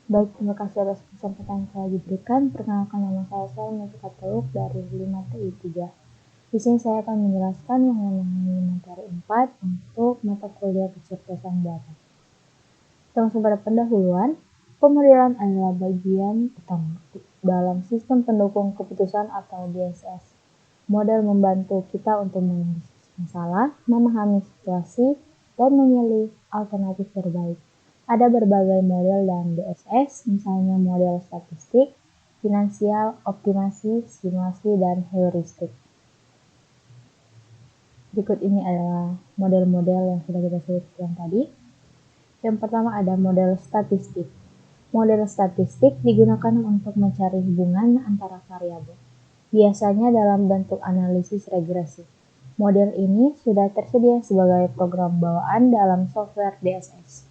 Baik, terima kasih atas kesempatan yang telah diberikan. Perkenalkan, nama saya Nufika Teluk dari 5TI3. Di sini saya akan menjelaskan mengenai materi 4 untuk mata kuliah kecerdasan buatan. Langsung pada pendahuluan, pemodelan adalah bagian utama dalam sistem pendukung keputusan atau DSS. Model membantu kita untuk menganalisis masalah, memahami situasi, dan memilih alternatif terbaik. Ada berbagai model dalam DSS, misalnya model statistik, finansial, optimasi, simulasi, dan heuristik. Berikut ini adalah model-model yang sudah kita sebutkan tadi. Yang pertama ada model statistik. Model statistik digunakan untuk mencari hubungan antara variabel, biasanya dalam bentuk analisis regresi. Model ini sudah tersedia sebagai program bawaan dalam software DSS.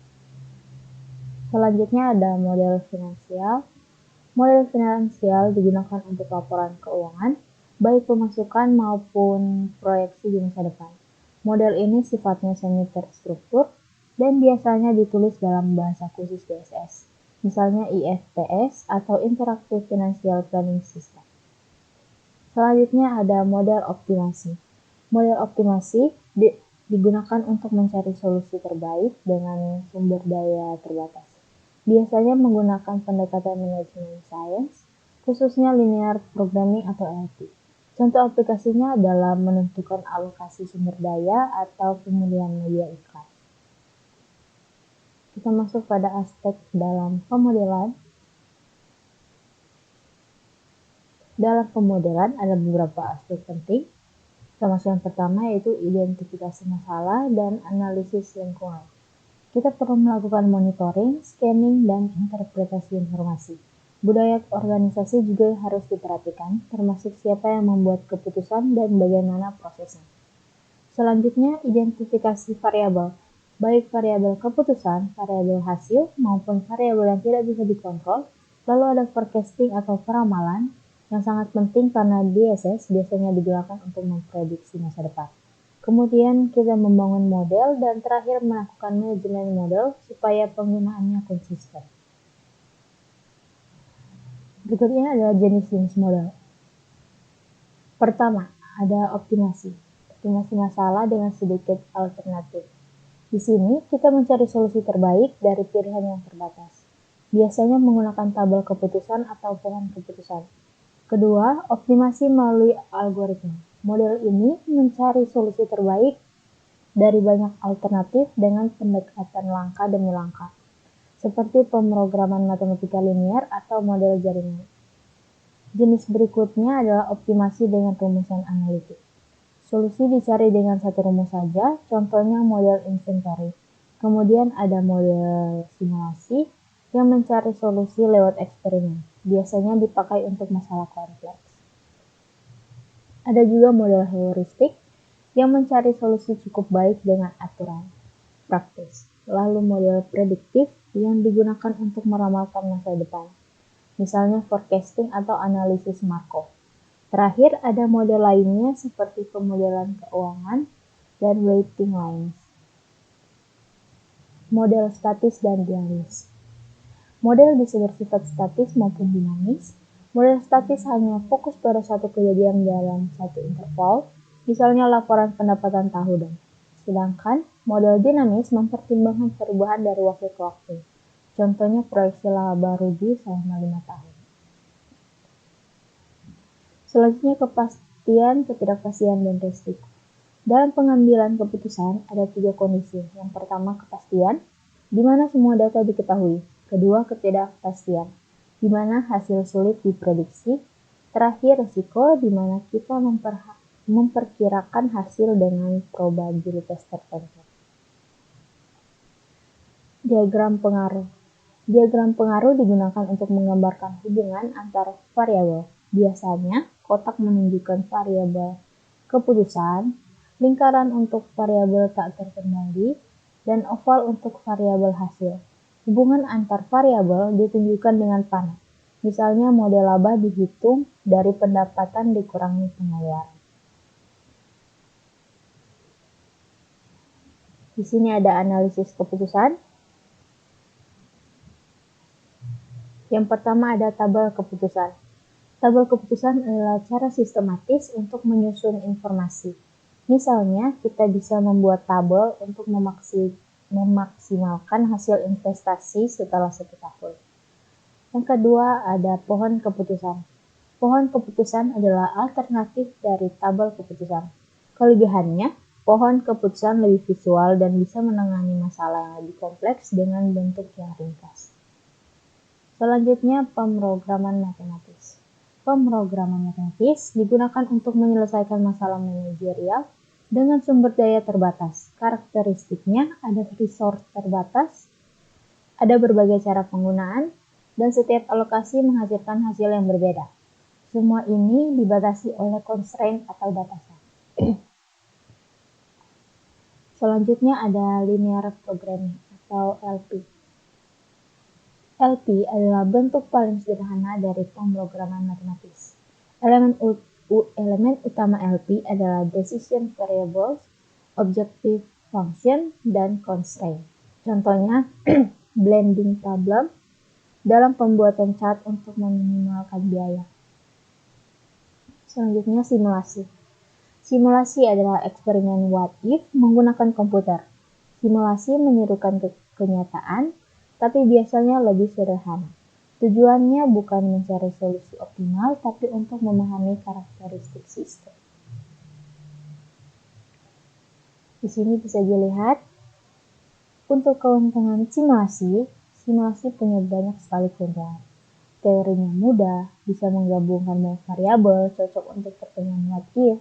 Selanjutnya ada model finansial. Model finansial digunakan untuk laporan keuangan, baik pemasukan maupun proyeksi di masa depan. Model ini sifatnya semi terstruktur dan biasanya ditulis dalam bahasa khusus DSS, misalnya IFPS atau Interactive Financial Planning System. Selanjutnya ada model optimasi. Model optimasi digunakan untuk mencari solusi terbaik dengan sumber daya terbatas. Biasanya menggunakan pendekatan manajemen science, khususnya linear programming atau NLP. Contoh aplikasinya adalah menentukan alokasi sumber daya atau pemilihan media iklan. Kita masuk pada aspek dalam pemodelan. Dalam pemodelan ada beberapa aspek penting, termasuk yang pertama yaitu identifikasi masalah dan analisis lingkungan. Kita perlu melakukan monitoring, scanning, dan interpretasi informasi. Budaya organisasi juga harus diperhatikan, termasuk siapa yang membuat keputusan dan bagaimana prosesnya. Selanjutnya, identifikasi variabel, baik variabel keputusan, variabel hasil, maupun variabel yang tidak bisa dikontrol. Lalu ada forecasting atau peramalan, yang sangat penting karena DSS biasanya digunakan untuk memprediksi masa depan. Kemudian kita membangun model dan terakhir melakukan manajemen model supaya penggunaannya konsisten. Berikutnya adalah jenis-jenis model. Pertama, ada optimasi. Optimasi masalah dengan sedikit alternatif. Di sini kita mencari solusi terbaik dari pilihan yang terbatas. Biasanya menggunakan tabel keputusan atau pohon keputusan. Kedua, optimasi melalui algoritma. Model ini mencari solusi terbaik dari banyak alternatif dengan pendekatan langkah demi langkah, seperti pemrograman matematika linear atau model jaringan. Jenis berikutnya adalah optimasi dengan rumusan analitik. Solusi dicari dengan satu rumus saja, contohnya model inventory. Kemudian ada model simulasi yang mencari solusi lewat eksperimen, biasanya dipakai untuk masalah kompleks. Ada juga model heuristik yang mencari solusi cukup baik dengan aturan praktis. Lalu model prediktif yang digunakan untuk meramalkan masa depan, misalnya forecasting atau analisis Markov. Terakhir ada model lainnya seperti pemodelan keuangan dan waiting lines. Model statis dan dinamis. Model bisa bersifat statis maupun dinamis. Model statis hanya fokus pada satu kejadian dalam satu interval, misalnya laporan pendapatan tahunan. Sedangkan model dinamis mempertimbangkan perubahan dari waktu ke waktu. Contohnya proyeksi laba rugi selama 5 tahun. Selanjutnya kepastian, ketidakpastian, dan risiko. Dalam pengambilan keputusan ada 3 kondisi. Yang pertama kepastian, di mana semua data diketahui. Kedua ketidakpastian, di mana hasil sulit diprediksi. Terakhir risiko, di mana kita memperkirakan hasil dengan probabilitas tertentu. Diagram pengaruh. Diagram pengaruh digunakan untuk menggambarkan hubungan antar variabel. Biasanya, kotak menunjukkan variabel keputusan, lingkaran untuk variabel tak terkendali, dan oval untuk variabel hasil. Hubungan antar variabel ditunjukkan dengan panah. Misalnya model laba dihitung dari pendapatan dikurangi pengeluaran. Di sini ada analisis keputusan. Yang pertama ada tabel keputusan. Tabel keputusan adalah cara sistematis untuk menyusun informasi. Misalnya, kita bisa membuat tabel untuk memaksimalkan hasil investasi setelah 1 tahun. Yang kedua ada pohon keputusan. Pohon keputusan adalah alternatif dari tabel keputusan. Kelebihannya, pohon keputusan lebih visual dan bisa menangani masalah yang lebih kompleks dengan bentuk yang ringkas. Selanjutnya, pemrograman matematis. Pemrograman matematis digunakan untuk menyelesaikan masalah manajerial dengan sumber daya terbatas. Karakteristiknya ada resource terbatas, ada berbagai cara penggunaan, dan setiap alokasi menghasilkan hasil yang berbeda. Semua ini dibatasi oleh constraint atau batasan. Selanjutnya ada linear programming atau LP. LP adalah bentuk paling sederhana dari pemrograman matematis. Elemen utama LP adalah decision variables, objective function, dan constraint. Contohnya, blending problem dalam pembuatan chart untuk meminimalkan biaya. Selanjutnya, simulasi. Simulasi adalah eksperimen what if menggunakan komputer. Simulasi menirukan kenyataan, tapi biasanya lebih sederhana. Tujuannya bukan mencari solusi optimal, tapi untuk memahami karakteristik sistem. Di sini bisa dilihat, untuk keuntungan simulasi, simulasi punya banyak sekali keuntungan. Teorinya mudah, bisa menggabungkan banyak variabel, cocok untuk pertemuan what if,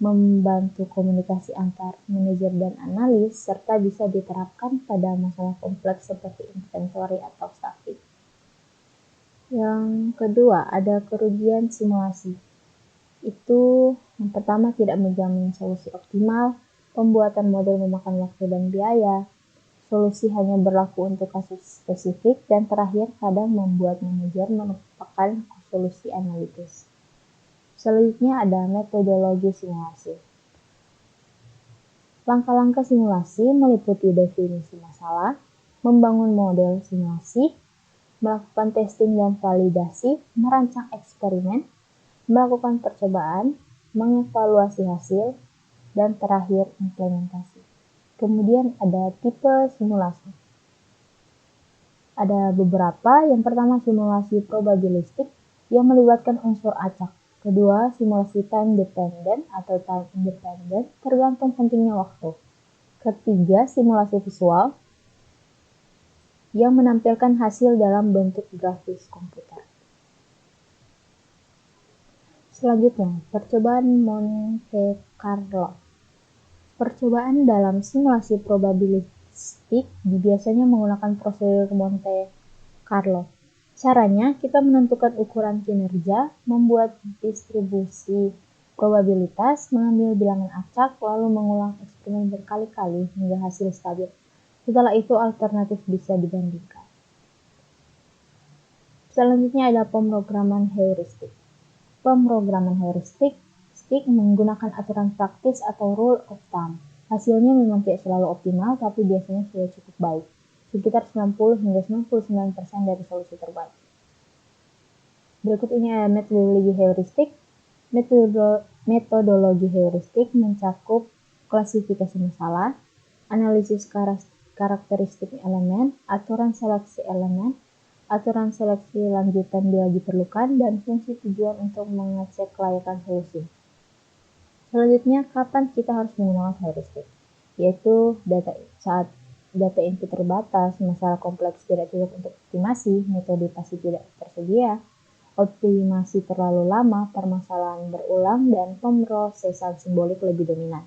membantu komunikasi antar manajer dan analis, serta bisa diterapkan pada masalah kompleks seperti inventory atau staffing. Yang kedua, ada kerugian simulasi. Itu yang pertama tidak menjamin solusi optimal, pembuatan model memakan waktu dan biaya, solusi hanya berlaku untuk kasus spesifik, dan terakhir kadang membuat manajer melupakan solusi analitis. Selanjutnya ada metodologi simulasi. Langkah-langkah simulasi meliputi definisi masalah, membangun model simulasi, melakukan testing dan validasi, merancang eksperimen, melakukan percobaan, mengevaluasi hasil, dan terakhir implementasi. Kemudian ada tipe simulasi. Ada beberapa, yang pertama simulasi probabilistik yang melibatkan unsur acak. Kedua, simulasi time dependent atau time independent tergantung pentingnya waktu. Ketiga, simulasi visual yang menampilkan hasil dalam bentuk grafis komputer. Selanjutnya, percobaan Monte Carlo. Percobaan dalam simulasi probabilistik biasanya menggunakan prosedur Monte Carlo. Caranya, kita menentukan ukuran kinerja, membuat distribusi probabilitas, mengambil bilangan acak, lalu mengulang eksperimen berkali-kali hingga hasil stabil. Setelah itu, alternatif bisa dibandingkan. Selanjutnya ada pemrograman heuristik. Pemrograman heuristik menggunakan aturan praktis atau rule of thumb. Hasilnya memang tidak selalu optimal, tapi biasanya sudah cukup baik. Sekitar 90 hingga 99% dari solusi terbaik. Berikut ini ada metodologi heuristik. Metodologi heuristik mencakup klasifikasi masalah, analisis karakteristik elemen, aturan seleksi elemen, aturan seleksi lanjutan bila diperlukan, dan fungsi tujuan untuk mengecek kelayakan solusi. Selanjutnya, kapan kita harus menggunakan heuristik? Yaitu saat data input terbatas, masalah kompleks tidak cocok untuk optimasi, metode pasti tidak tersedia, optimasi terlalu lama, permasalahan berulang, dan pemrosesan simbolik lebih dominan.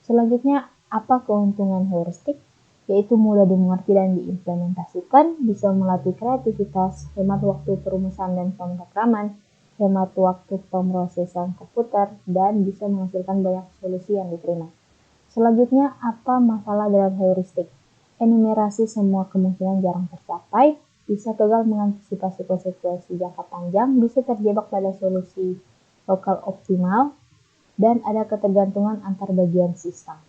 Selanjutnya, apa keuntungan heuristik? Yaitu mudah dimengerti dan diimplementasikan, bisa melatih kreativitas, hemat waktu perumusan dan pemrograman, hemat waktu pemrosesan komputer, dan bisa menghasilkan banyak solusi yang diterima. Selanjutnya, apa masalah dalam heuristik? Enumerasi semua kemungkinan jarang tercapai, bisa gagal mengantisipasi konsekuensi jangka panjang, bisa terjebak pada solusi lokal optimal, dan ada ketergantungan antar bagian sistem.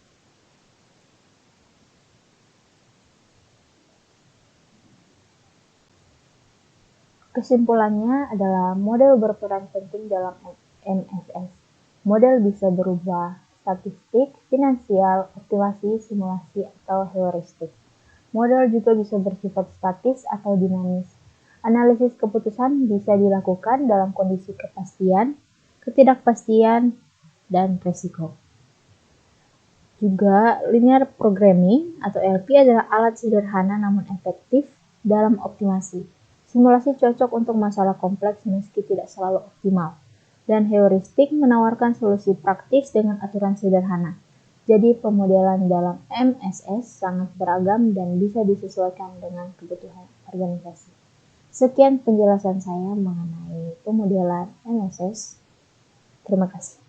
Kesimpulannya adalah model berperan penting dalam MSS. Model bisa berubah statistik, finansial, optimasi, simulasi, atau heuristik. Model juga bisa bersifat statis atau dinamis. Analisis keputusan bisa dilakukan dalam kondisi kepastian, ketidakpastian, dan resiko. Juga, linear programming atau LP adalah alat sederhana namun efektif dalam optimasi. Simulasi cocok untuk masalah kompleks meski tidak selalu optimal. Dan heuristik menawarkan solusi praktis dengan aturan sederhana. Jadi pemodelan dalam MSS sangat beragam dan bisa disesuaikan dengan kebutuhan organisasi. Sekian penjelasan saya mengenai pemodelan MSS. Terima kasih.